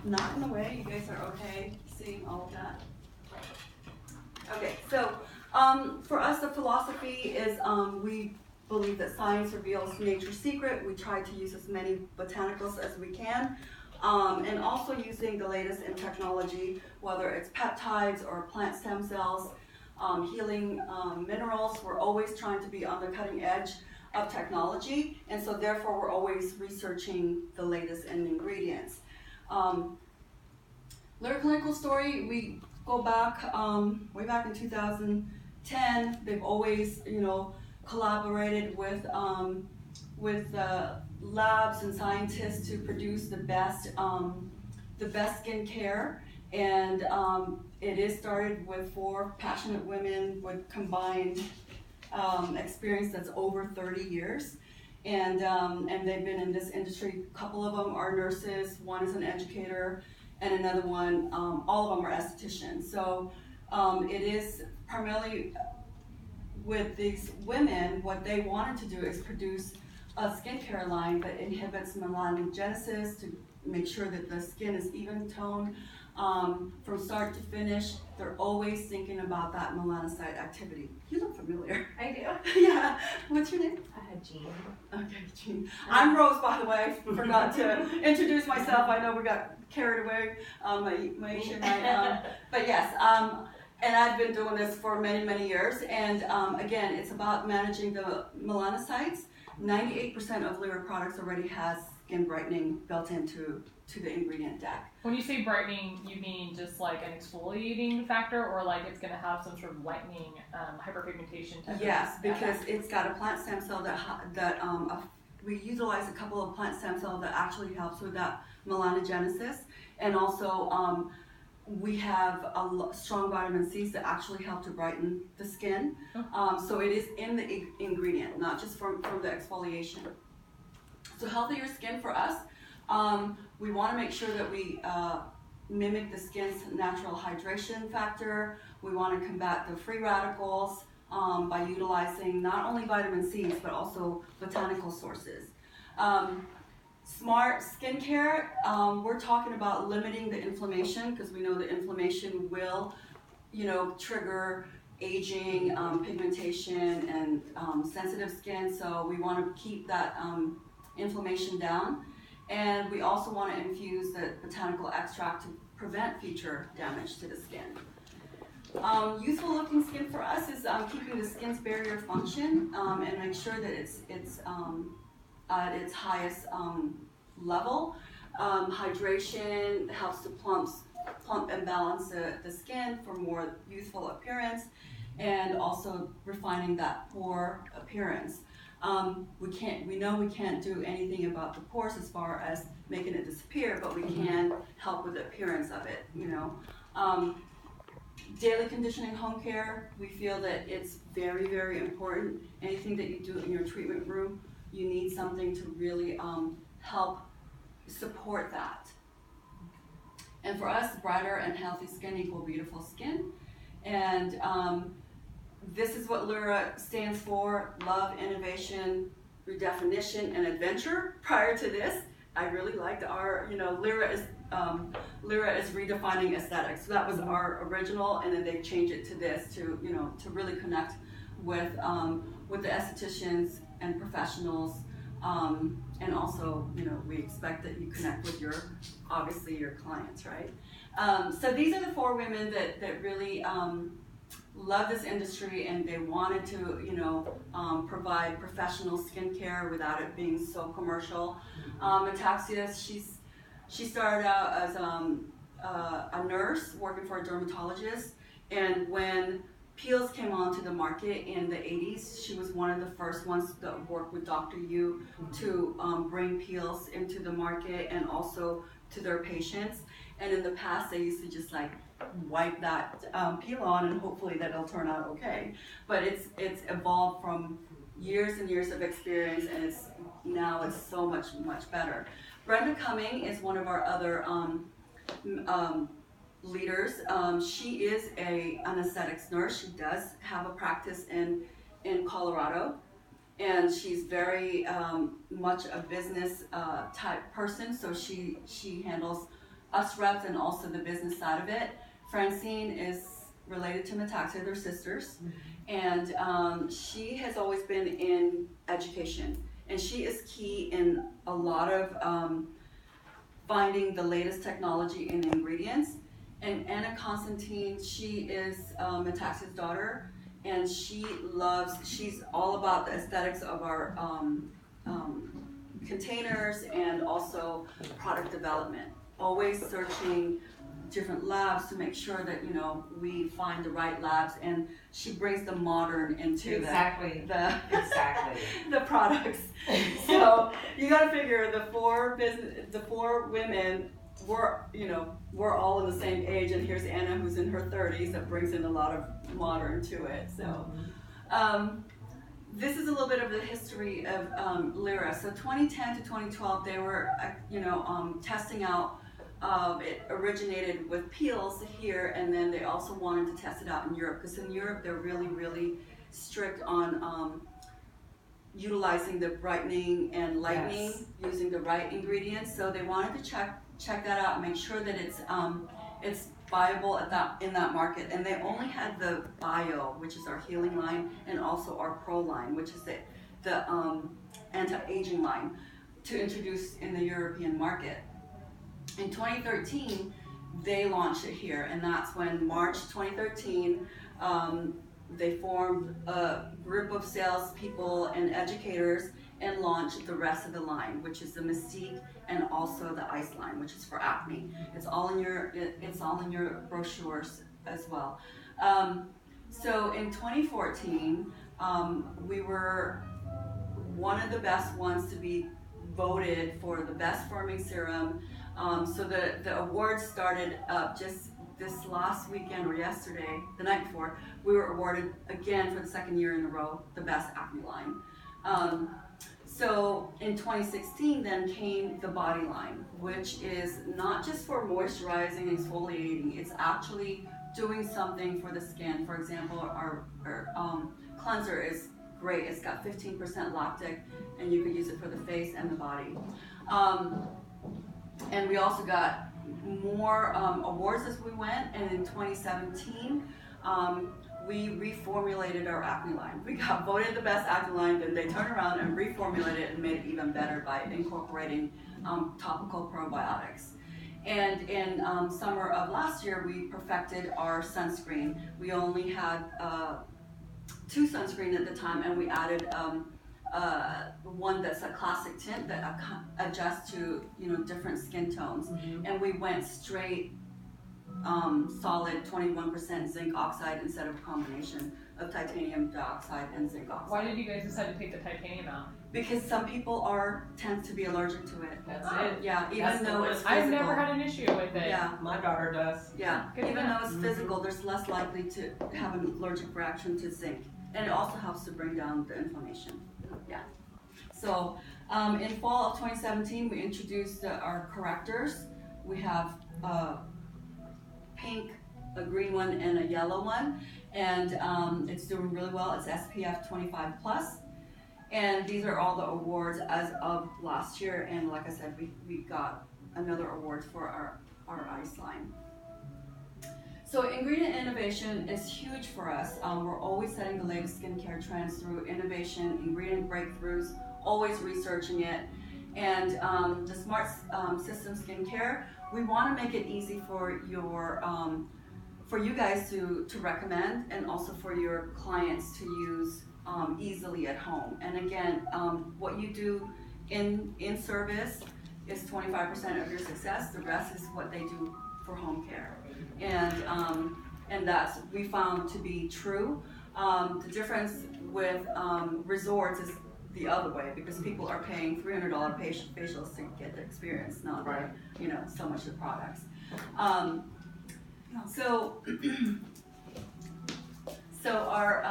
not in a way. You guys are okay seeing all of that? Okay, so for us, the philosophy is we believe that science reveals nature's secret. We try to use as many botanicals as we can, and also using the latest in technology, whether it's peptides or plant stem cells, healing minerals. We're always trying to be on the cutting edge of technology, and so therefore we're always researching the latest in ingredients. Lira clinical story, we go back way back in 2010. They've always, collaborated with labs and scientists to produce the best skincare, and it is started with 4 passionate women with combined experience that's over 30 years, and they've been in this industry. A couple of them are nurses, one is an educator, and another one, all of them are estheticians. So it is primarily with these women, what they wanted to do is produce a skincare line that inhibits melanogenesis to make sure that the skin is even toned from start to finish. They're always thinking about that melanocyte activity. You look familiar. I do. Yeah. What's your name? Jean. Okay, Jean. I'm Rose, by the way. I forgot to introduce myself. I know we got carried away, Maisha and I. But yes, and I've been doing this for many, many years. And again, it's about managing the melanocytes. 98% of Lira products already has skin brightening built into the ingredient deck. When you say brightening, you mean just like an exfoliating factor, or like it's going to have some sort of lightening, hyperpigmentation type? Yes, because it's got a plant stem cell that we utilize a couple of plant stem cells that actually helps with that melanogenesis, and also we have strong vitamin C's that actually help to brighten the skin. So it is in the ingredient, not just from the exfoliation. So healthier skin for us, we want to make sure that we mimic the skin's natural hydration factor. We want to combat the free radicals by utilizing not only vitamin C's but also botanical sources. Smart skincare, we're talking about limiting the inflammation, because we know that inflammation will, trigger aging, pigmentation, and sensitive skin. So we want to keep that inflammation down. And we also want to infuse the botanical extract to prevent future damage to the skin. Youthful looking skin for us is keeping the skin's barrier function and make sure that it's at its highest level. Hydration helps to plump and balance the skin for more youthful appearance, and also refining that pore appearance. We know we can't do anything about the pores as far as making it disappear, but we can help with the appearance of it, Daily conditioning home care, we feel that it's very, very important. Anything that you do in your treatment room, you need something to really help support that. And for us, brighter and healthy skin equal beautiful skin. And this is what Lira stands for: love, innovation, redefinition, and adventure. Prior to this, I really liked our, Lira is redefining aesthetics. So that was our original, and then they changed it to this to really connect with the estheticians and professionals, and also we expect that you connect with your clients, right? So these are the 4 women that really love this industry, and they wanted to provide professional skincare without it being so commercial. Ataxia, she started out as a nurse working for a dermatologist, and when peels came onto the market in the 80s, she was one of the first ones that worked with Dr. Yu to bring peels into the market and also to their patients. And in the past, they used to just like wipe that peel on and hopefully that it'll turn out okay. But it's evolved from years and years of experience, and now it's so much better. Brenda Cumming is one of our other leaders. She is an aesthetics nurse. She does have a practice in Colorado, and she's very much a business type person. So she handles us reps and also the business side of it. Francine is related to Metaxa, they're sisters, and she has always been in education, and she is key in a lot of finding the latest technology in ingredients. And Anna Constantine, she is Metaxa's daughter, and she's all about the aesthetics of our containers and also product development. Always searching different labs to make sure that, you know, we find the right labs, and she brings the modern into Exactly. the products. So you gotta figure the four women, we're all in the same age, and here's Anna who's in her 30s that brings in a lot of modern to it. So this is a little bit of the history of Lira. So 2010 to 2012, they were testing out. It originated with peels here, and then they also wanted to test it out in Europe, because in Europe they're really, really strict on utilizing the brightening and lightening, using the right ingredients. So they wanted to check that out and make sure that it's viable in that market. And they only had the Bio, which is our healing line, and also our Pro line, which is the anti-aging line, to introduce in the European market. In 2013, they launched it here, and that's when March 2013, they formed a group of salespeople and educators and launched the rest of the line, which is the Mystique and also the Ice line, which is for acne. It's all in your brochures as well. So in 2014, we were one of the best ones to be voted for the best firming serum. So the awards started up just this last weekend or yesterday, the night before. We were awarded again for the second year in a row the best acne line. So in 2016 then came the body line, which is not just for moisturizing and exfoliating, it's actually doing something for the skin. For example, our cleanser is great. It's got 15% lactic, and you can use it for the face and the body. And we also got more awards as we went, and in 2017, we reformulated our acne line. We got voted the best acne line, then they turned around and reformulated it and made it even better by incorporating topical probiotics. And in summer of last year, we perfected our sunscreen. We only had 2 sunscreen at the time, and we added one that's a classic tint that adjusts to different skin tones. And we went straight solid 21% zinc oxide instead of a combination of titanium dioxide and zinc oxide. Why did you guys decide to take the titanium out? Because some people tend to be allergic to it. That's it. Yeah, even though it's physical. I've never had an issue with it. Yeah. My daughter does. Yeah, even though it's physical, there's less likely to have an allergic reaction to zinc. And it also helps to bring down the inflammation. Yeah. So in fall of 2017, we introduced our correctors. We have pink, a green one, and a yellow one, and it's doing really well. It's SPF 25 plus, and these are all the awards as of last year. And like I said, we got another award for our Ice line. So ingredient innovation is huge for us. We're always setting the latest skincare trends through innovation, ingredient breakthroughs, always researching it. And the Smart System Skincare, we want to make it easy for you guys to recommend, and also for your clients to use easily at home. And again, what you do in service is 25% of your success. The rest is what they do for home care. And that's we found to be true. The difference with resorts is the other way, because people are paying $300 facials to get the experience, not so much the products. So our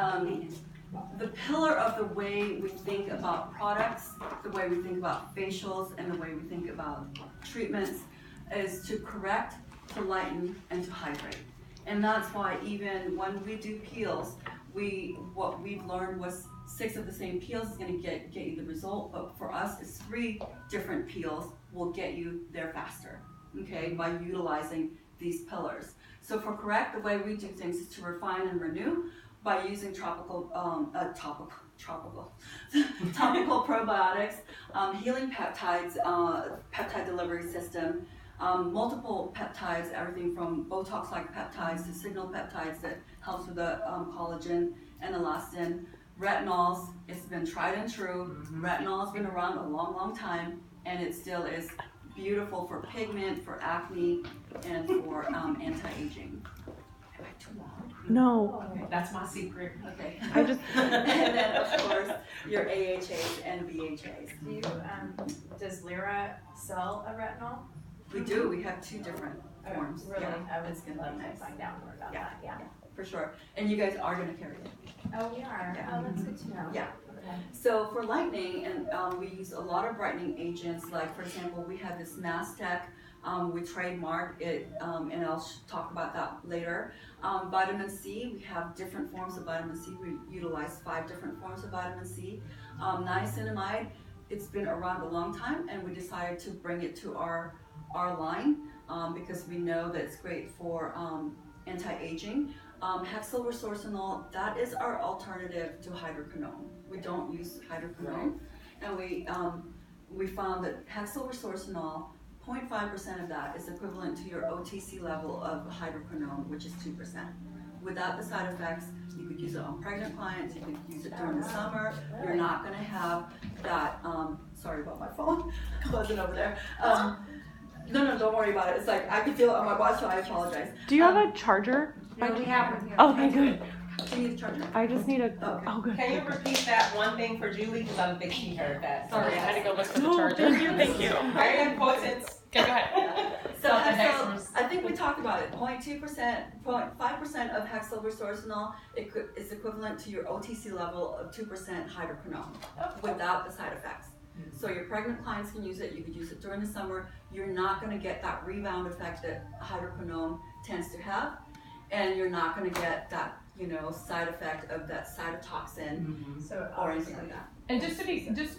the pillar of the way we think about products, the way we think about facials, and the way we think about treatments is to correct, to lighten, and to hydrate. And that's why even when we do peels, what we've learned was 6 of the same peels is going to get you the result, but for us, it's 3 different peels will get you there faster. okay, by utilizing these pillars. So for Correct, the way we do things is to refine and renew by using topical probiotics, healing peptides, peptide delivery system, multiple peptides, everything from Botox-like peptides to signal peptides that helps with the collagen and elastin. Retinols, it's been tried and true. Retinol has been around a long, long time, and it still is beautiful for pigment, for acne, and for anti-aging. Am I too loud? No. Okay, that's my secret. Okay. I just And then, of course, your AHAs and BHAs. Do you, does Lira sell a retinol? We do. We have 2 different forms. Really? Yeah, I would it's gonna love be to nice. find out more about Yeah. that, yeah. For sure. And you guys are going to carry it. Oh, we are? Yeah. Oh, that's good to know. Yeah. Okay. So for lightening, and we use a lot of brightening agents. Like for example, we have this Mastec. We trademark it, and I'll talk about that later. Vitamin C, we have different forms of vitamin C. We utilize 5 different forms of vitamin C. Niacinamide, it's been around a long time, and we decided to bring it to our line because we know that it's great for anti-aging. Hexylresorcinol, that is our alternative to hydroquinone. We don't use hydroquinone, and we found that hexylresorcinol, 0.5% of that is equivalent to your OTC level of hydroquinone, which is 2%. Without the side effects, you could use it on pregnant clients, you could use it during the summer. You're not going to have that, sorry about my phone, close it over there. No, don't worry about it. It's like, I can feel it on my watch, so I apologize. do you have a charger? No, we have one here. Okay, good. Do you need the charger? I just need a. Okay. Oh, good. Can you repeat that one thing for Julie? Because I don't think she heard that. Sorry, I had to go look for the No, charger. thank you. Very important. Okay, go ahead. So Not the hexyl, hexylres- I think we talked about it. 0.2%, 0.5% of hexylresorcinol is equivalent to your OTC level of 2% hydroquinone without the side effects. So your pregnant clients can use it. You could use it during the summer. You're not going to get that rebound effect that hydroquinone tends to have, and you're not going to get that side effect of that cytotoxin So or anything like that. And just to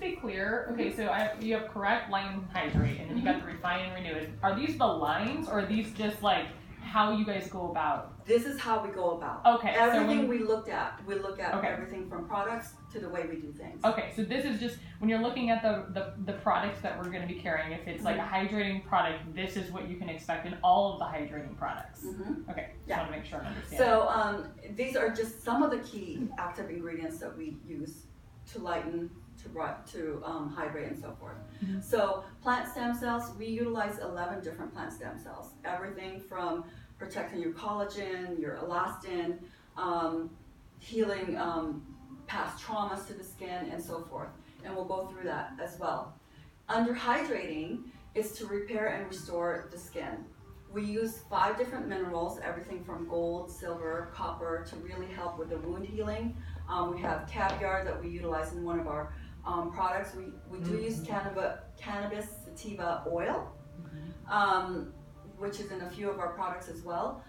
be clear, okay, so you have Correct, Lighten, Hydrate, and then you got the Refine and Renew. Are these the lines, or are these just like how you guys go about? This is how we go about. Okay, so Everything when, we look at Okay. everything from products to the way we do things. okay, so this is just when you're looking at the products that we're going to be carrying. If it's like a hydrating product, this is what you can expect in all of the hydrating products. Mm-hmm. Okay, just Yeah. want to make sure I understand. So these are just some of the key active ingredients that we use to lighten, to hydrate, and so forth. Mhm. So plant stem cells, we utilize 11 different plant stem cells. Everything from protecting your collagen, your elastin, healing past traumas to the skin, and so forth. And we'll go through that as well. Under hydrating is to repair and restore the skin. We use 5 different minerals, everything from gold, silver, copper, to really help with the wound healing. We have caviar that we utilize in one of our products. We do use cannabis sativa oil, which is in a few of our products as well.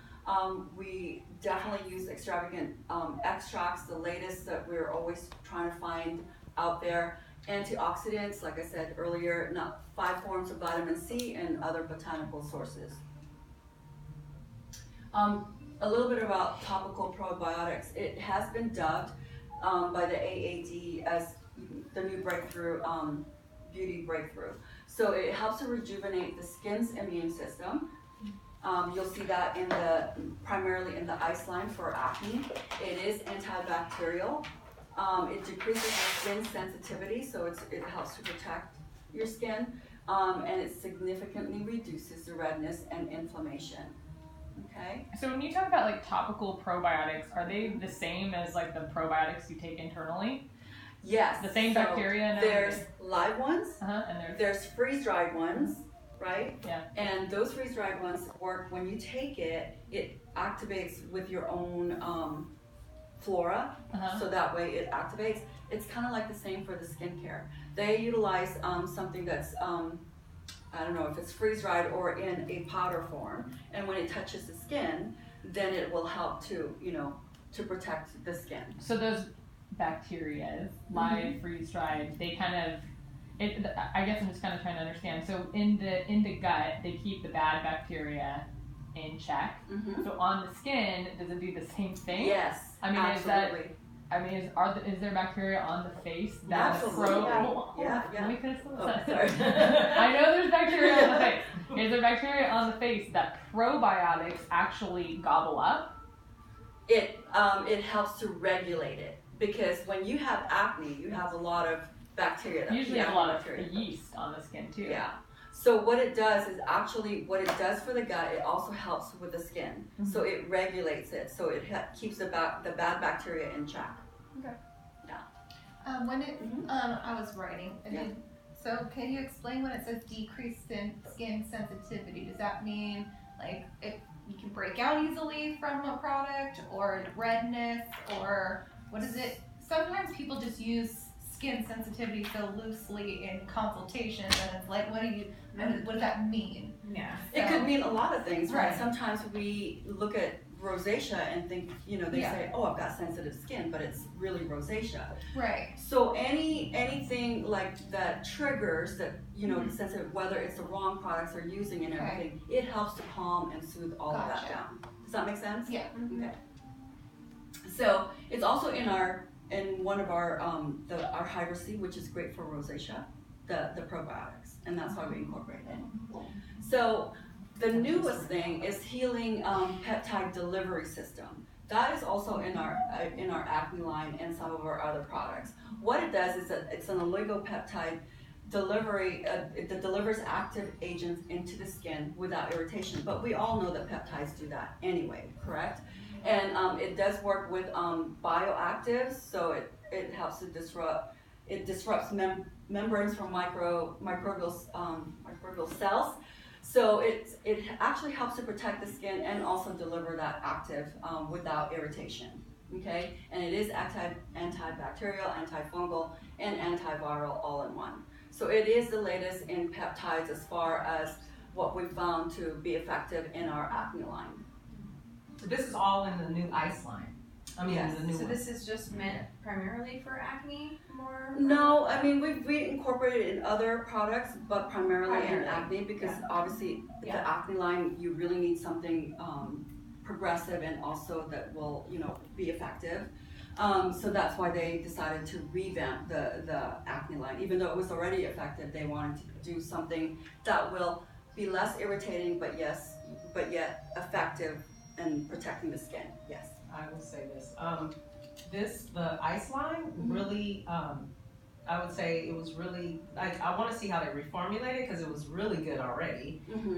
We definitely use extravagant extracts, the latest that we're always trying to find out there. Antioxidants, like I said earlier, 5 forms of vitamin C and other botanical sources. A little bit about topical probiotics. It has been dubbed by the AAD as the new breakthrough, beauty breakthrough. So it helps to rejuvenate the skin's immune system. You'll see that primarily in the ice line for acne. It is antibacterial. It decreases your skin sensitivity, so it helps to protect your skin, and it significantly reduces the redness and inflammation. Okay. So when you talk about like topical probiotics, are they the same as like the probiotics you take internally? Yes. The same so bacteria and there's everything? live ones. And There's freeze-dried ones, right? Yeah. And those freeze-dried ones work when you take it. It activates with your own flora, so that way it activates. It's kind of like the same for the skincare. They utilize something that's I don't know if it's freeze-dried or in a powder form, and when it touches the skin, then it will help to to protect the skin. So those bacteria, live, freeze-dried, they kind of, I guess I'm just kind of trying to understand. So in the gut, they keep the bad bacteria in check. Mhm. So on the skin, does it do the same thing? Yes, I mean, absolutely. is there bacteria on the face that Absolutely. Yeah. Let me finish the Oh, sentence. sorry. I know there's bacteria on the face. Is there bacteria on the face that probiotics actually gobble up? It helps to regulate it, because when you have acne, you have a lot of bacteria. Usually have a lot of yeast on the skin too. Yeah. So what it does is actually what it does for the gut. It also helps with the skin. Mhm. So it regulates it. So it keeps the bad bacteria in check. Okay. When it, Mhm. I was writing, Yeah. so can you explain when it says decreased skin sensitivity? Does that mean like if you can break out easily from a product, or redness, or what is it? Sometimes people just use skin sensitivity so loosely in consultations, and it's like, what does that mean? Yeah. It could mean a lot of things, right? Right. Sometimes we look at rosacea and think, they say, oh, I've got sensitive skin, but it's really rosacea. Right. So anything like that triggers that, the sensitive, whether it's the wrong products they're using and everything, it helps to calm and soothe all of that Gotcha. down. Does that make sense? Yeah. Okay. So it's also in one of our our Hydro C, which is great for rosacea, the probiotics, and that's why we incorporate it. So the newest thing is healing peptide delivery system. That is also in our acne line and some of our other products. What it does is that it's an oligopeptide delivery. It delivers active agents into the skin without irritation. But we all know that peptides do that anyway, correct? And it does work with bioactives, so it helps to disrupts membranes from microbial cells. So it actually helps to protect the skin and also deliver that active without irritation. Okay, and it is antibacterial, antifungal, and antiviral all in one. So it is the latest in peptides as far as what we found to be effective in our acne line. So this is all in the new ice line. I mean, Yes. the new So one. this is just meant primarily for acne more? No, I mean we incorporate it in other products, but primarily in Primarily. acne, because obviously Yeah. the acne line, you really need something progressive and also that will be effective. So that's why they decided to revamp the acne line. Even though it was already effective, they wanted to do something that will be less irritating, but yet effective in protecting the skin. Yes. I will say this. The ice line really, I would say it was really, I want to see how they reformulate it, because it was really good already. Mm-hmm.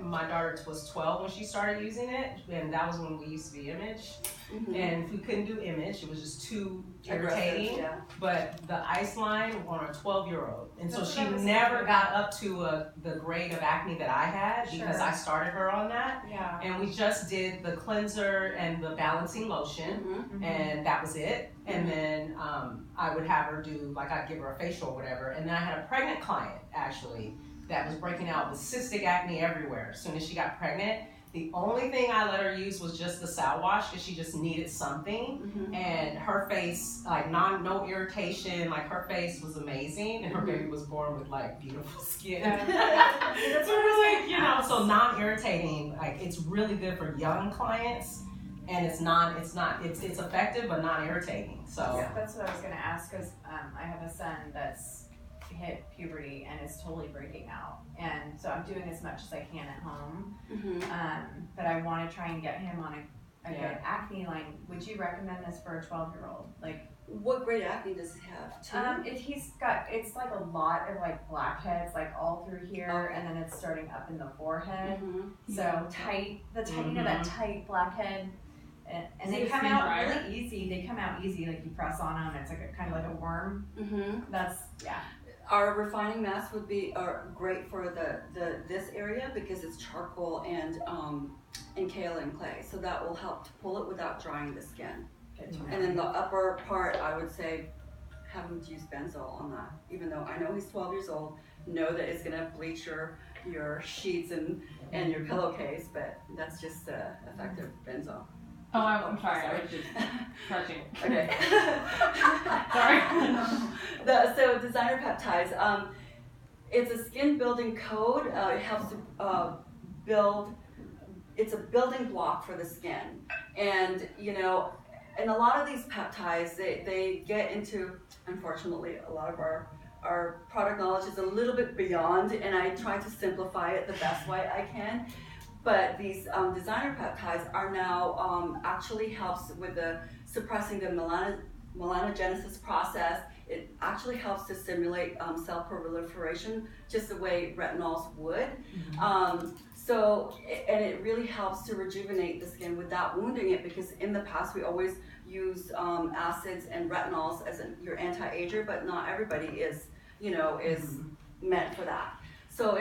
My daughter was 12 when she started using it, and that was when we used to be Image. Mm-hmm. And if we couldn't do Image, it was just too Aggressive, irritating. yeah. But the ice line on a 12-year-old, and so That's she what I was never thinking. got up to the grade of acne that I had, because Sure. I started her on that. Yeah. And we just did the cleanser and the balancing lotion, Mm-hmm. and that was it. And then I would have her do, like, I'd give her a facial or whatever. And then I had a pregnant client, actually, that was breaking out with cystic acne everywhere. As soon as she got pregnant, the only thing I let her use was just the Sal Wash, because she just needed something. Mm-hmm. And her face, like, no irritation, like, her face was amazing. And her baby was born with, like, beautiful skin. That's So really, so non-irritating, like, it's really good for young clients. And it's effective but not irritating. So Yeah, that's what I was gonna ask, because I have a son that's hit puberty and is totally breaking out, and so I'm doing as much as I can at home. Mm-hmm. But I want to try and get him on a Yeah. good acne line. Would you recommend this for a 12-year-old? Like, What grade acne does he have? Two? it's like a lot of like blackheads, like all through here, and then it's starting up in the forehead. Mm-hmm. So tight, that tight blackhead. And Is they it a come skin out dryer? really easy. They come out easy, like you press on them. It's like kind of like a worm. Mm-hmm. Yeah. Our refining mask would be great for this area, because it's charcoal and kaolin clay, so that will help to pull it without drying the skin. Good to know. And then the upper part, I would say, have him use benzol on that. Even though I know he's 12 years old, know that it's gonna bleach your sheets and your pillowcase, but that's just effective benzol. Oh, I'm sorry. I was just stretching. Okay. Sorry. So designer peptides, It's a skin building code. It helps to build. It's a building block for the skin, and and a lot of these peptides, they get into, unfortunately, a lot of our product knowledge is a little bit beyond, and I try to simplify it the best way I can. But these designer peptides are now actually helps with the suppressing the melanogenesis process. It actually helps to stimulate cell proliferation, just the way retinols would. And it really helps to rejuvenate the skin without wounding it, because in the past we always use acids and retinols as your anti-ager, but not everybody is meant for that. So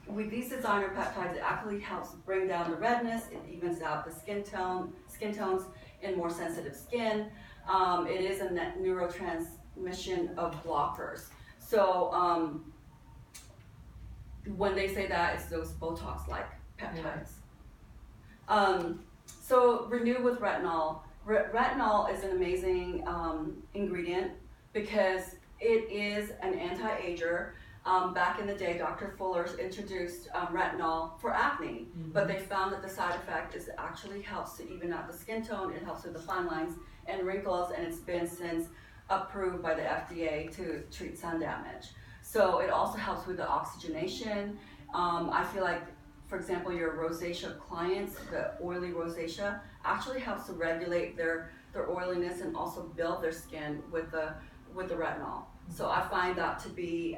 with these designer peptides, it actually helps bring down the redness. It evens out the skin tones in more sensitive skin. It is a neurotransmission of blockers. So when they say that, it's those Botox-like peptides. So renew with retinol. Retinol is an amazing ingredient because it is an anti-ager. Back in the day, Dr. Fuller introduced retinol for acne, but they found that the side effect is it actually helps to even out the skin tone. It helps with the fine lines and wrinkles, and it's been since approved by the FDA to treat sun damage. So it also helps with the oxygenation. I feel like, for example, your rosacea clients, the oily rosacea, actually helps to regulate their oiliness and also build their skin with the retinol. So I find that to be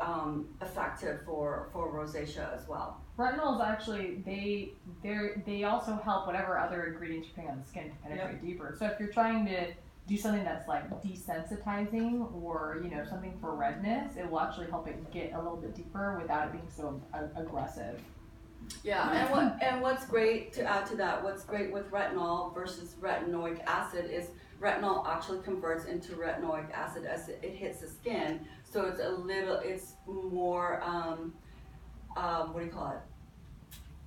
effective for rosacea as well. Retinols actually, they also help whatever other ingredients you're putting on the skin to penetrate deeper. So if you're trying to do something that's like desensitizing or something for redness, it will actually help it get a little bit deeper without it being so aggressive. Yeah, and what's great to add to that, what's great with retinol versus retinoic acid is retinol actually converts into retinoic acid as it hits the skin. So it's more, what do you call it?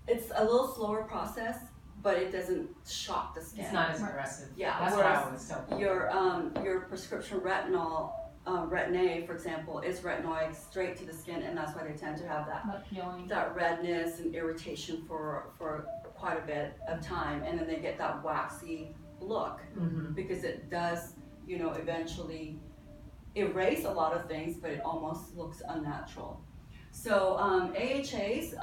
It's a little slower process, but it doesn't shock the skin. It's not as aggressive. Yeah, that's what I always tell people. Your prescription retinol, Retin-A, for example, is retinoic straight to the skin, and that's why they tend to have that redness and irritation for quite a bit of time, and then they get that waxy look because it does, eventually erase a lot of things, but it almost looks unnatural. So AHAs,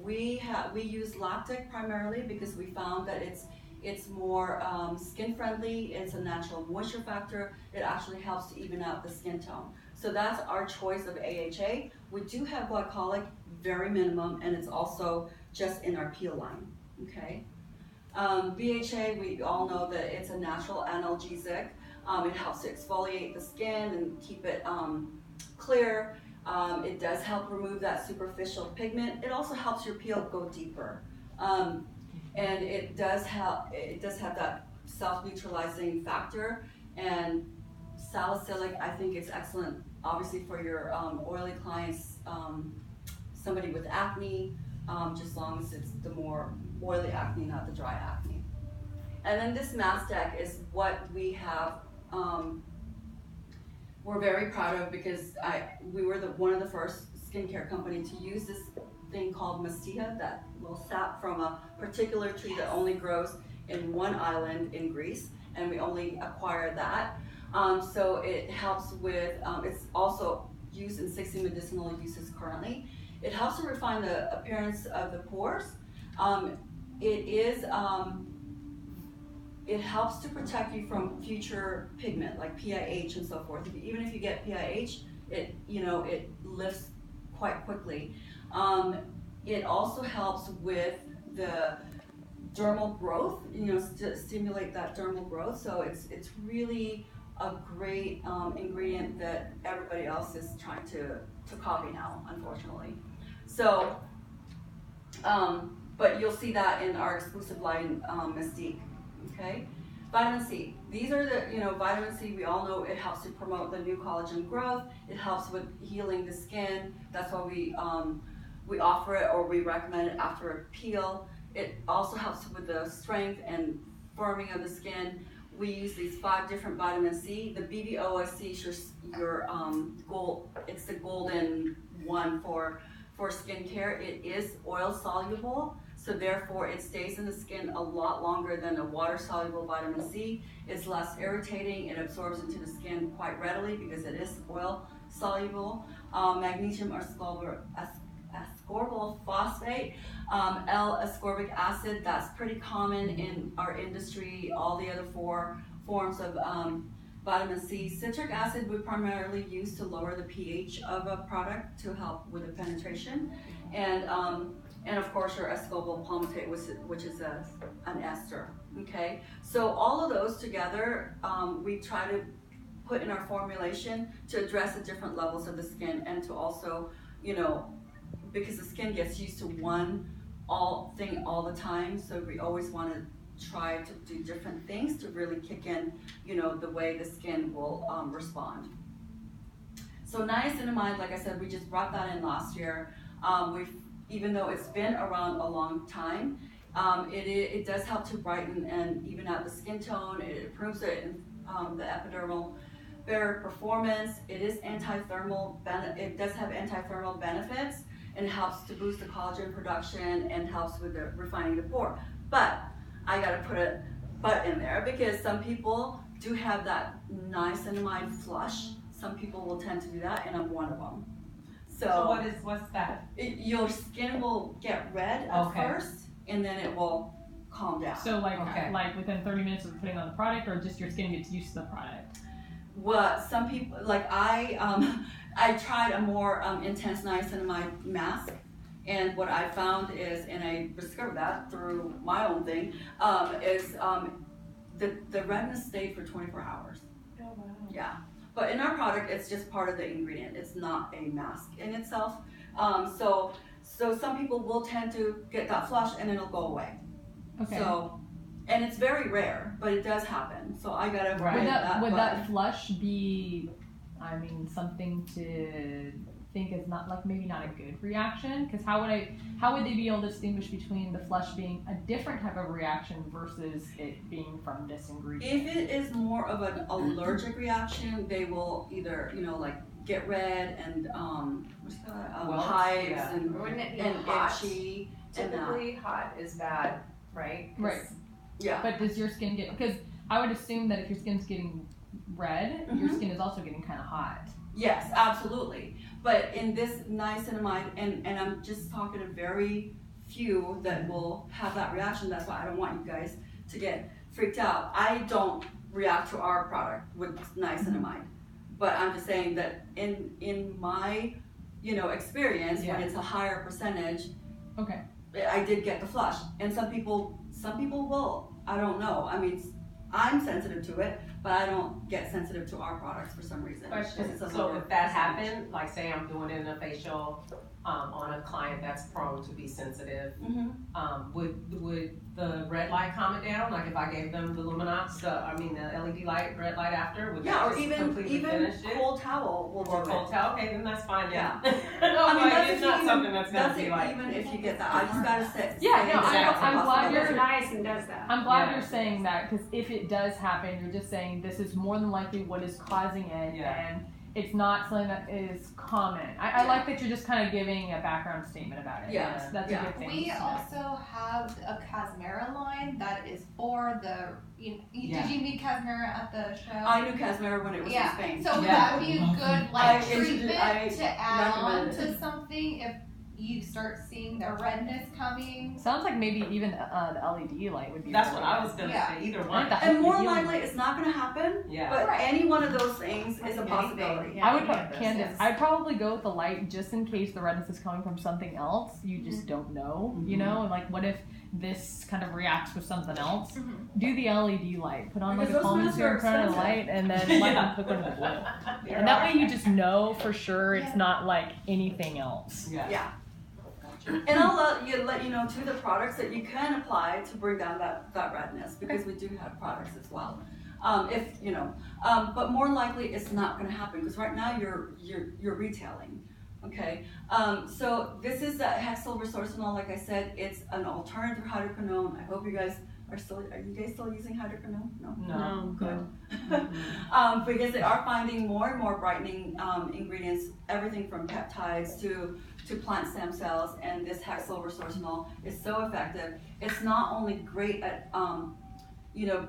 we use lactic primarily because we found that it's more skin friendly. It's a natural moisture factor. It actually helps to even out the skin tone. So that's our choice of AHA. We do have glycolic, very minimum, and it's also just in our peel line. Okay. BHA, we all know that it's a natural analgesic. It helps to exfoliate the skin and keep it clear. It does help remove that superficial pigment. It also helps your peel go deeper. And it does have that self-neutralizing factor. And salicylic, I think it's excellent, obviously for your oily clients, somebody with acne, just as long as it's the more oily acne, not the dry acne. And then this mask deck is what we have, we're very proud of because we were one of the first skincare company to use this thing called mastia, that little sap from a particular tree that only grows in one island in Greece, and we only acquired that. So it helps with, it's also used in 60 medicinal uses currently. It helps to refine the appearance of the pores. It helps to protect you from future pigment like PIH and so forth. Even if you get PIH, it lifts quite quickly. It also helps with the dermal growth, to stimulate that dermal growth. So it's really a great ingredient that everybody else is trying to copy now, unfortunately. So, but you'll see that in our exclusive line, Mystique. Okay, vitamin C. These are the, vitamin C, we all know it helps to promote the new collagen growth. It helps with healing the skin. That's why we offer it, or we recommend it after a peel. It also helps with the strength and firming of the skin. we use these 5 different vitamin C. The BBOSC is your gold. It's the golden one for skincare. It is oil soluble, so therefore it stays in the skin a lot longer than a water soluble vitamin C. It's less irritating. It absorbs into the skin quite readily because it is oil soluble. Magnesium ascorbyl phosphate, L-ascorbic acid, that's pretty common in our industry. All the other 4 forms of vitamin C. Citric acid we primarily use to lower the pH of a product to help with the penetration. And of course your ascorbyl palmitate, which is an ester, okay? So all of those together, we try to put in our formulation to address the different levels of the skin and to also, you know, because the skin gets used to one thing all the time, so we always want to try to do different things to really kick in, you know, the way the skin will respond. So niacinamide, like I said, we just brought that in last year. Even though it's been around a long time, it does help to brighten and even out the skin tone. It improves the epidermal barrier performance. It is it does have anti-thermal benefits, and it helps to boost the collagen production and helps with the refining the pore. But I gotta put a but in there because some people do have that niacinamide flush. Some people will tend to do that, and I'm one of them. So what's that? Your skin will get red at first, and then it will calm down. So like within 30 minutes of putting on the product, or just your skin gets used to the product? What some people, like I tried a more intense niacinamide mask, and what I found is, and I discovered that through my own thing, is the redness stayed for 24 hours. Oh, wow. Yeah. But in our product, it's just part of the ingredient. It's not a mask in itself. So some people will tend to get that flush and it'll go away. Okay. So, and it's very rare, but it does happen. So I gotta Would that flush be, I mean, something to think is not, like, maybe not a good reaction? Because how would they be able to distinguish between the flush being a different type of reaction versus it being from this ingredient? If it is more of an allergic reaction, they will either, you know, like get red and hives and Wouldn't it be and hot? itchy. Typically, hot is bad, right? Right. Yeah. But does your skin get, because I would assume that if your skin's getting red, your skin is also getting kind of hot. Yes, absolutely. But in this niacinamide, and I'm just talking to very few that will have that reaction. That's why I don't want you guys to get freaked out. I don't react to our product with niacinamide, but I'm just saying that in my, you know, experience, when it's a higher percentage, okay, I did get the flush. And some people will. I don't know. I mean, I'm sensitive to it, but I don't get sensitive to our products for some reason. Question. So if that happened, like say I'm doing it in a facial on a client that's prone to be sensitive, would the red light calm it down? Like if I gave them the Luminox, the LED light, red light after, would that or just even completely finish it? cold towel will Or do cold it. towel? Okay, then that's fine. Yeah. No, I mean, that's it's not something that's gonna be like. even if you get that. I just gotta say. Yeah, no, Exactly. I'm glad Your you're niacin does that. I'm glad Yeah. you're saying that, because if it does happen, you're just saying this is more than likely what is causing it, and it's not something that is common. I like that you're just kind of giving a background statement about it. Yes. That's a good thing. We also have a Casmera line that is for the. Did you meet Casmera at the show? I knew Casmera when it was in Spain. So would that be a good treatment to add on recommend to something if you start seeing the redness coming? Sounds like maybe even the LED light would be. That's really what I good. was gonna Yeah. say. Either one. And more likely, it's not gonna happen. Yeah. But Right. any one of those things is a possibility. Yeah. I would Yeah. Candace. I'd probably go with the light just in case the redness is coming from something else. You just don't know, you know. And like, what if this kind of reacts with something else? Do the LED light. Put on like Because a those palm masks sphere are in front of the light, and then let them click on the blue. And that way you just know for sure it's not like anything else. Yeah. And I'll let you know too the products that you can apply to bring down that redness, because we do have products as well. If you know, but more likely it's not going to happen because right now you're retailing. Okay, so this is the hexyl resorcinol. Like I said, it's an alternative hydroquinone. I hope you guys are you guys still using hydroquinone? No. No. Good. Because they are finding more and more brightening ingredients, everything from peptides to plant stem cells, and this hexylresorcinol is so effective. It's not only great at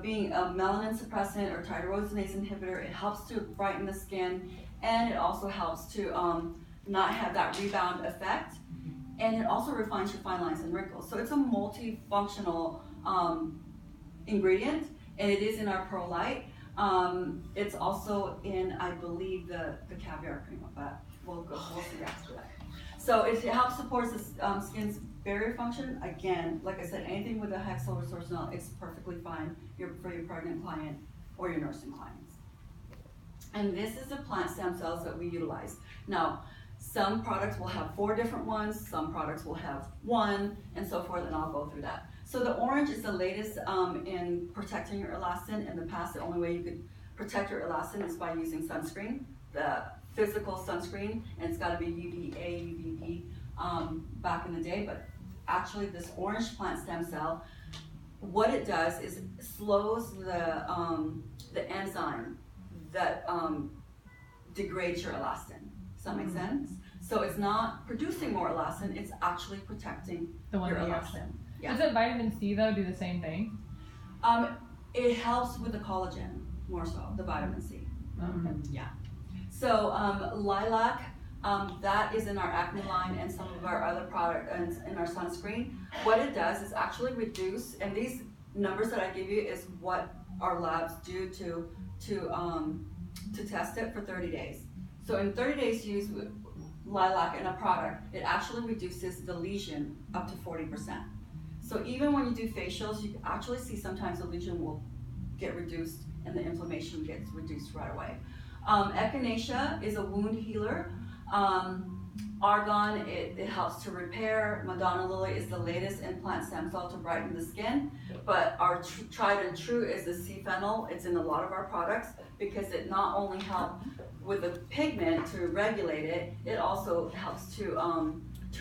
being a melanin suppressant or tyrosinase inhibitor, it helps to brighten the skin, and it also helps to not have that rebound effect, and it also refines your fine lines and wrinkles. So it's a multifunctional ingredient, and it is in our Pro Light. It's also in, I believe, the caviar cream, but we'll see after that. So it helps support the skin's barrier function. Again, like I said, anything with a hexylresorcinol, it's perfectly fine for your pregnant client or your nursing clients. And this is the plant stem cells that we utilize. Now, some products will have 4 different ones, some products will have 1, and so forth, and I'll go through that. So the orange is the latest in protecting your elastin. In the past, the only way you could protect your elastin is by using sunscreen, the physical sunscreen, and it's got to be UVA, UVB back in the day. But actually, this orange plant stem cell, what it does is it slows the enzyme that degrades your elastin. Does that make sense? So it's not producing more elastin; it's actually protecting your elastin. Yeah. Does it vitamin C though do the same thing? It helps with the collagen more so, the vitamin C. Okay. Yeah. So lilac, that is in our acne line and some of our other products in our sunscreen. What it does is actually reduce, and these numbers that I give you is what our labs do to test it for 30 days. So in 30 days use lilac in a product, it actually reduces the lesion up to 40%. So even when you do facials, you actually see sometimes the lesion will get reduced and the inflammation gets reduced right away. Echinacea is a wound healer. Argan, it helps to repair. Madonna lily is the latest in plant stem cell to brighten the skin. But our tried and true is the C-phenyl. It's in a lot of our products because it not only helps with the pigment to regulate it, it also helps to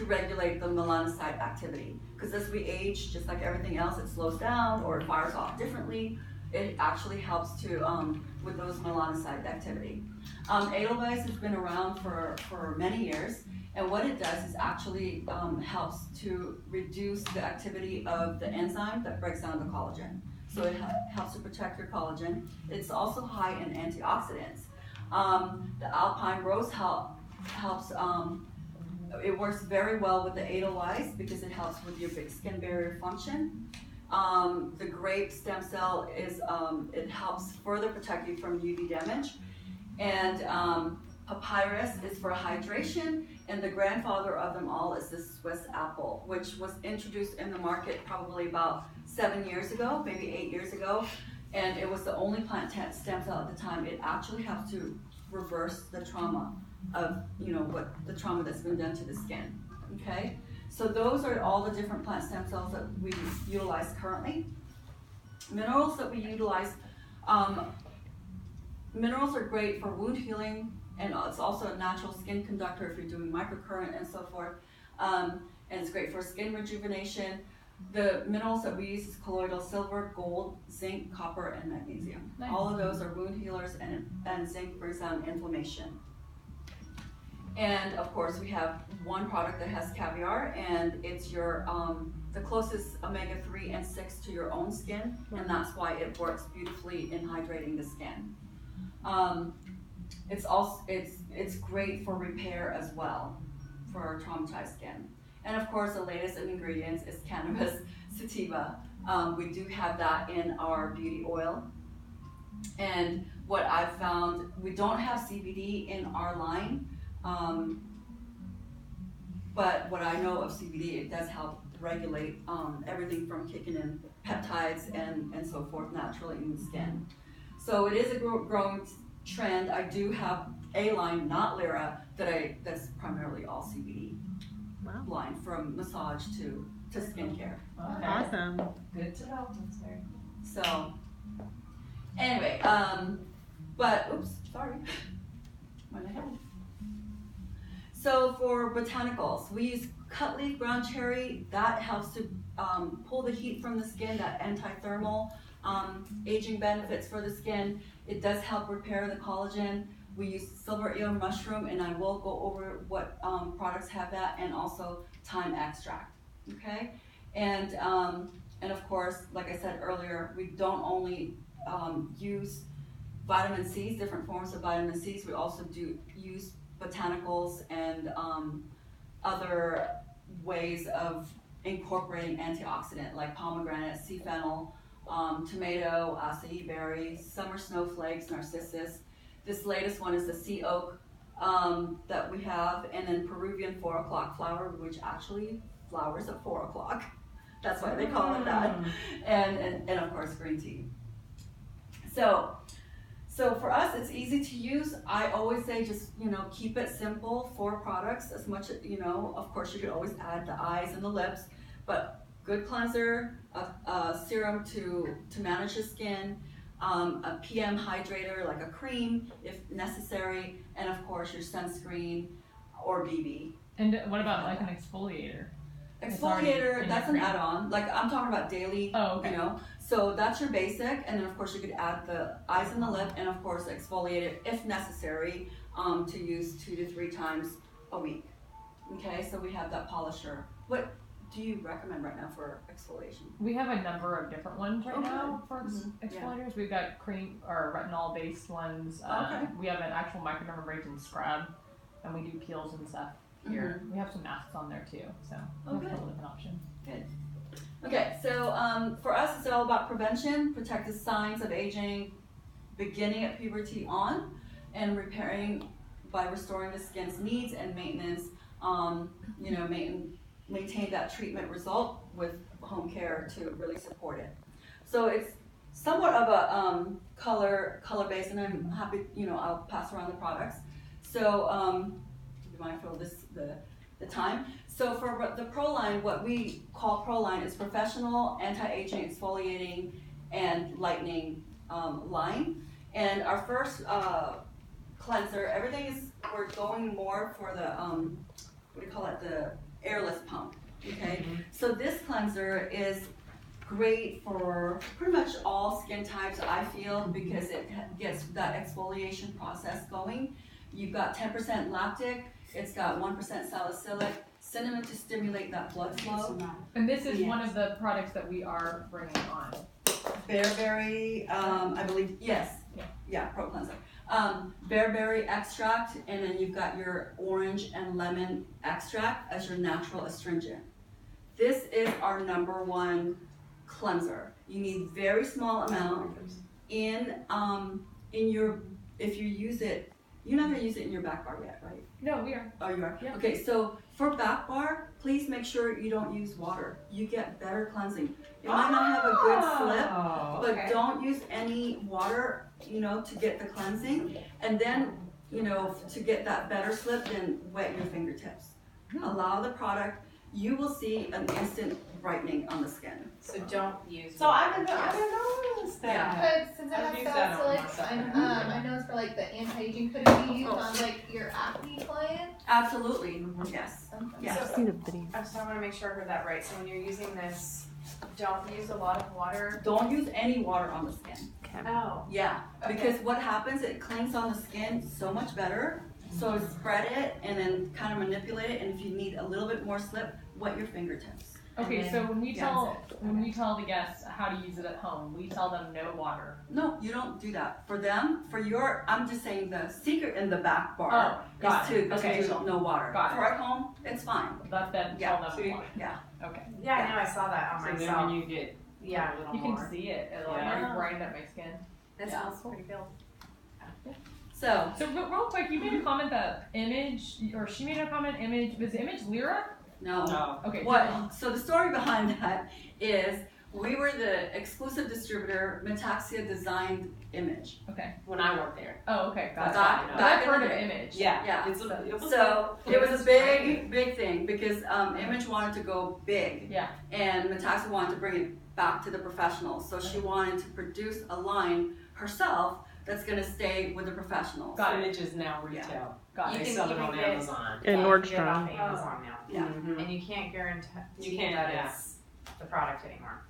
regulate the melanocyte activity. Because as we age, just like everything else, it slows down or it fires off differently. It actually helps to with those melanocyte activity. Edelweiss has been around for many years, and what it does is actually helps to reduce the activity of the enzyme that breaks down the collagen. So it helps to protect your collagen. It's also high in antioxidants. The Alpine Rose helps. It works very well with the Edelweiss because it helps with your big skin barrier function. The grape stem cell is it helps further protect you from UV damage, and papyrus is for hydration, and the grandfather of them all is the Swiss apple, which was introduced in the market probably about 7 years ago, maybe 8 years ago, and it was the only plant stem cell at the time. It actually helps to reverse the trauma of what the trauma that's been done to the skin. Okay. So those are all the different plant stem cells that we utilize currently. Minerals that we utilize, minerals are great for wound healing, and it's also a natural skin conductor if you're doing microcurrent and so forth. And it's great for skin rejuvenation. The minerals that we use is colloidal silver, gold, zinc, copper, and magnesium. Nice. All of those are wound healers, and zinc brings down inflammation. And of course, we have one product that has caviar, and it's your the closest omega-3 and 6 to your own skin, and that's why it works beautifully in hydrating the skin. It's great for repair as well for our traumatized skin. And of course, the latest in ingredients is cannabis sativa. We do have that in our beauty oil. And what I've found, we don't have CBD in our line. But what I know of CBD, it does help regulate everything from kicking in peptides and so forth naturally in the skin. So it is a growing trend. I do have a line, not Lira, that's primarily all CBD. Wow. Line from massage to skincare. Okay. Awesome. Good to know. That's very cool. So anyway, but oops, sorry. Went ahead. So for botanicals, we use cut leaf ground cherry. That helps to pull the heat from the skin, that anti-thermal aging benefits for the skin. It does help repair the collagen. We use silver eel mushroom, and I will go over what products have that, and also thyme extract, okay? And of course, like I said earlier, we don't only use vitamin C's, different forms of vitamin C's, we also do use botanicals and other ways of incorporating antioxidant like pomegranate, sea fennel, tomato, acai berry, summer snowflakes, narcissus. This latest one is the sea oak that we have, and then Peruvian 4 o'clock flower, which actually flowers at 4 o'clock. That's why they call it that. And of course green tea. So for us, it's easy to use. I always say just, keep it simple, 4 products as much, of course you could always add the eyes and the lips, but good cleanser, a serum to manage the skin, a PM hydrator like a cream if necessary, and of course your sunscreen or BB. And what about like an exfoliator? Exfoliator, that's an add-on. Like I'm talking about daily, Oh, okay. So that's your basic, and then of course you could add the eyes and the lip, and of course exfoliate it if necessary, to use 2 to 3 times a week. Okay, so we have that polisher. What do you recommend right now for exfoliation? We have a number of different ones right Okay. now for Yeah. exfoliators. We've got cream or retinol based ones. Okay. We have an actual microdermabrasion scrub, and we do peels and stuff here. We have some masks on there too, so we have a couple different options. Good. Okay, so for us, it's all about prevention, protect the signs of aging, beginning at puberty on, and repairing by restoring the skin's needs and maintenance. Maintain that treatment result with home care to really support it. So it's somewhat of a color base, and I'm happy. I'll pass around the products. So be mindful of the time. So for the Pro line, what we call Pro line is professional anti-aging exfoliating and lightening line. And our first cleanser, we're going more for the the airless pump. Okay, so this cleanser is great for pretty much all skin types, I feel, because it gets that exfoliation process going. You've got 10% lactic, it's got 1% salicylic, cinnamon to stimulate that blood flow. And this is one of the products that we are bringing on. Bearberry, I believe, yes. Yeah, Pro Cleanser. Bearberry extract, and then you've got your orange and lemon extract as your natural astringent. This is our #1 cleanser. You need very small amount if you use it. You're not gonna use it in your back bar yet, right? No, we are. Oh, you are? Yeah. Okay, so for back bar, please make sure you don't use water. You get better cleansing. It might not have a good slip, but don't use any water, to get the cleansing. And then, to get that better slip, then wet your fingertips. Allow the product. You will see an instant brightening on the skin. So don't use. So I didn't notice that. Yeah. But since I I've have used that on salicylic, myself. I know it's for like the anti-aging. Could it be used on like your acne client? Absolutely, yes. Yes. So, I want to make sure I heard that right. So when you're using this, don't use a lot of water. Don't use any water on the skin. Oh. Yeah, Okay. because what happens, it clings on the skin so much better. So spread it and then kind of manipulate it, and if you need a little bit more slip, wet your fingertips. Okay, And so then when we rinse tell the guests how to use it at home, we tell them no water. No, you don't do that. For them, I'm just saying the secret in the back bar got is it. to Okay. do no water. Got it. For at home, it's fine. Let them Yeah. tell them water. Yeah. Okay. Yeah, I know. I saw that on So then myself. when you get Yeah. a little You more. can see it. It like Yeah. brightened up my skin. That Yeah. smells pretty good. So, So real quick, you made a comment that Image, or she made a comment, Image, was Image Lira? no. No. Okay. So the story behind that is we were the exclusive distributor. Metaxia designed Image. Okay. When I worked there. Oh, okay. Got it. Back- But back I've in heard the of day. Image. Yeah. Yeah. It was So good. it was a big thing because Image wanted to go big. Yeah. And Metaxia wanted to bring it back to the professionals. So she wanted to produce a line herself that's going to stay with the professionals. Got it. Image is now retail. Got You it. They can sell it even on get- Amazon. And Yeah, you can get it off Nordstrom. Amazon now. Yeah. Mhm. And you can't guarantee You can't, that yeah. it's the product anymore.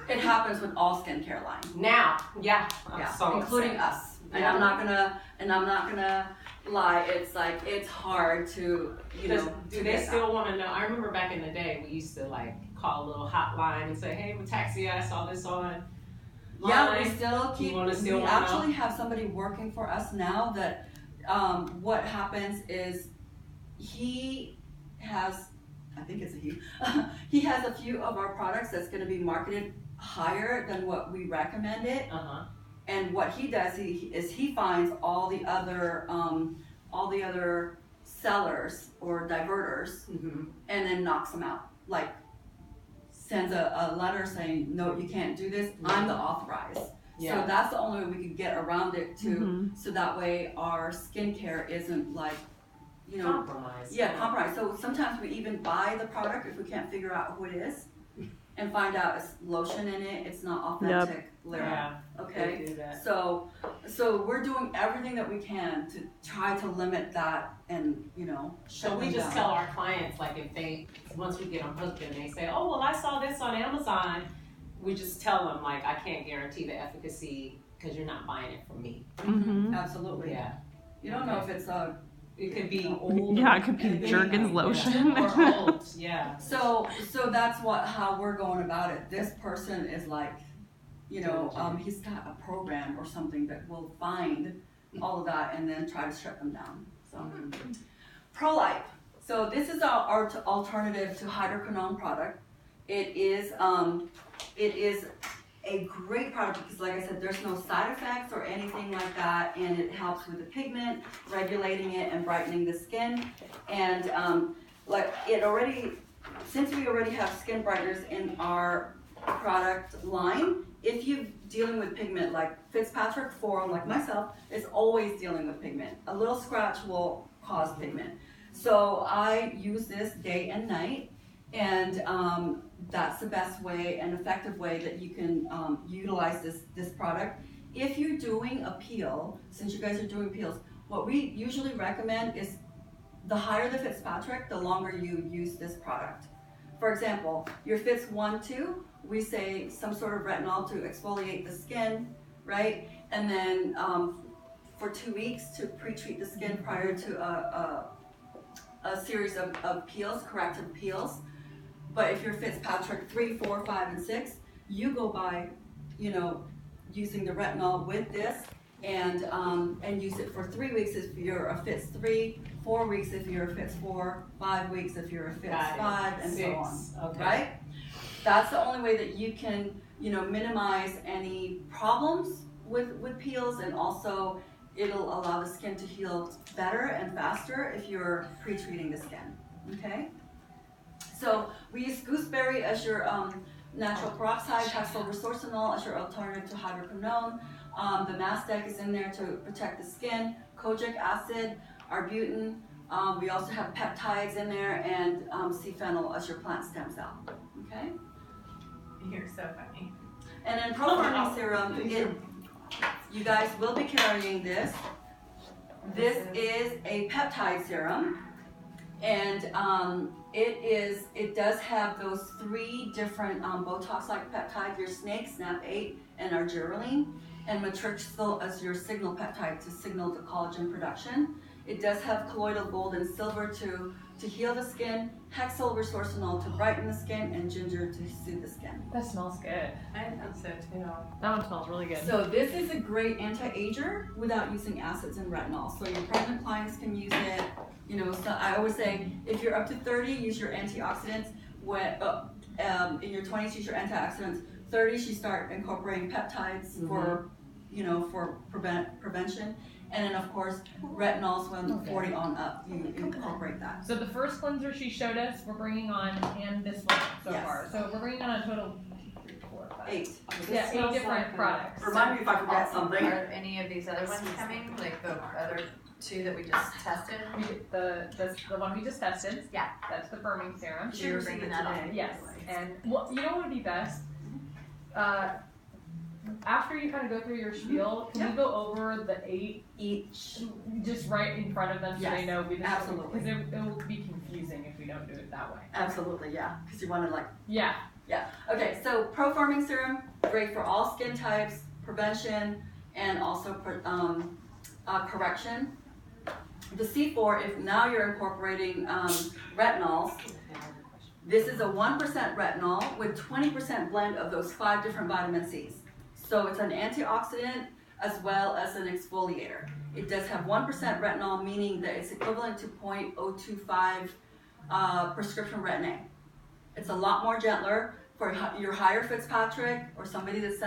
It happens with all skincare lines. Now, yeah, Yeah, so including us. And Yeah. I'm not gonna lie, it's like, it's hard to, you know, do to they get still want to know? I remember back in the day, we used to like call a little hotline and say, "Hey, Taxi, I saw this on." Yeah, we line." still keep, still we wanna know? actually have somebody working for us now that, what happens is he has, I think it's a he, he has a few of our products that's gonna be marketed higher than what we recommend it. Uh-huh. And what he does, he finds all the other sellers or diverters Mm-hmm. and then knocks them out. Like sends a letter saying, no, you can't do this. I'm the authorized. Yeah. So that's the only way we could get around it too. Mhm. So that way our skincare isn't like, you know, Compromise. yeah, compromised. So sometimes we even buy the product if we can't figure out who it is and find out it's lotion in it. It's not authentic Lira. Yeah. Okay. They do that. So we're doing everything that we can to try to limit that and, you know, So shut we them just down. tell our clients, like if they, once we get them hooked and they say, "Oh, well, I saw this on Amazon," we just tell them, like, I can't guarantee the efficacy because you're not buying it from me. Mhm. Absolutely. Yeah. You don't know if it's It could be old. Yeah, it could be anything. Jergens Yeah. lotion. Or old, yeah. so that's how we're going about it. This person is like, you know, he's got a program or something that will find all of that and then try to shut them down. So Pro-Life. So this is our alternative to hydroquinone product. It is a great product because, like I said, there's no side effects or anything like that, and it helps with the pigment, regulating it and brightening the skin. And since we already have skin brighteners in our product line, if you're dealing with pigment like Fitzpatrick 4, like myself, is always dealing with pigment. A little scratch will cause pigment. So I use this day and night, and that's the best way and effective way that you can utilize this product. If you're doing a peel, since you guys are doing peels, what we usually recommend is the higher the Fitzpatrick, the longer you use this product. For example, your Fitz 1, 2, we say some sort of retinol to exfoliate the skin, right? And then for 2 weeks to pre-treat the skin prior to a series of peels, corrective peels. But if you're Fitzpatrick 3, 4, 5, and 6, you go by, you know, using the retinol with this and use it for 3 weeks if you're a Fitz 3, 4 weeks if you're a Fitz 4, 5 weeks if you're a Fitz 5, and so on. Okay. Right? That's the only way that you can, you know, minimize any problems with peels, and also it'll allow the skin to heal better and faster if you're pre-treating the skin. Okay? So we use gooseberry as your natural peroxide, hexyl resorcinol as your alternative to hydroquinone. The mastec is in there to protect the skin. Kojic acid, arbutin. We also have peptides in there, and C-phenyl as your plant stem cell. Okay. You're so funny. And then pro-firming serum. You guys will be carrying this. This is a peptide serum, and it does have those 3 different Botox-like peptides: your snake, SNAP8, and argireline, and matrixyl as your signal peptide to signal the collagen production. It does have colloidal gold and silver to heal the skin, hexyl resorcinol to brighten the skin, and ginger to soothe the skin. That smells good. I think so too. That one smells really good. So this is a great anti-ager without using acids and retinol. So your pregnant clients can use it. You know, so I always say if you're up to 30, use your antioxidants. When in your 20s, use your antioxidants. 30s, you start incorporating peptides for, you know, for prevention. And then of course, retinols when 40 on up, you incorporate that. So the first cleanser she showed us, we're bringing on, and this one so Yes. far. So we're bringing on a total 3, 4, 5. 8. Yeah, 8 different products. Remind me if I forget something. Are any of these other ones coming? Like the other 2 that we just tested? The one we just tested. Yeah. That's the firming serum. You should receive it today. Yes. And you know what would be best? after you kind of go through your spiel, can we go over the 8 Each, just right in front of them so they Yes, know? Because absolutely. it will be confusing if we don't do it that way. absolutely, yeah, because you want to like, Yeah. okay, so pro-forming serum, great for all skin types, prevention, and also correction. The C4, if now you're incorporating retinols, this is a 1% retinol with 20% blend of those 5 different vitamin C's. So it's an antioxidant as well as an exfoliator. It does have 1% retinol, meaning that it's equivalent to 0.025 prescription retin-A. It's a lot more gentler for your higher Fitzpatrick or somebody that's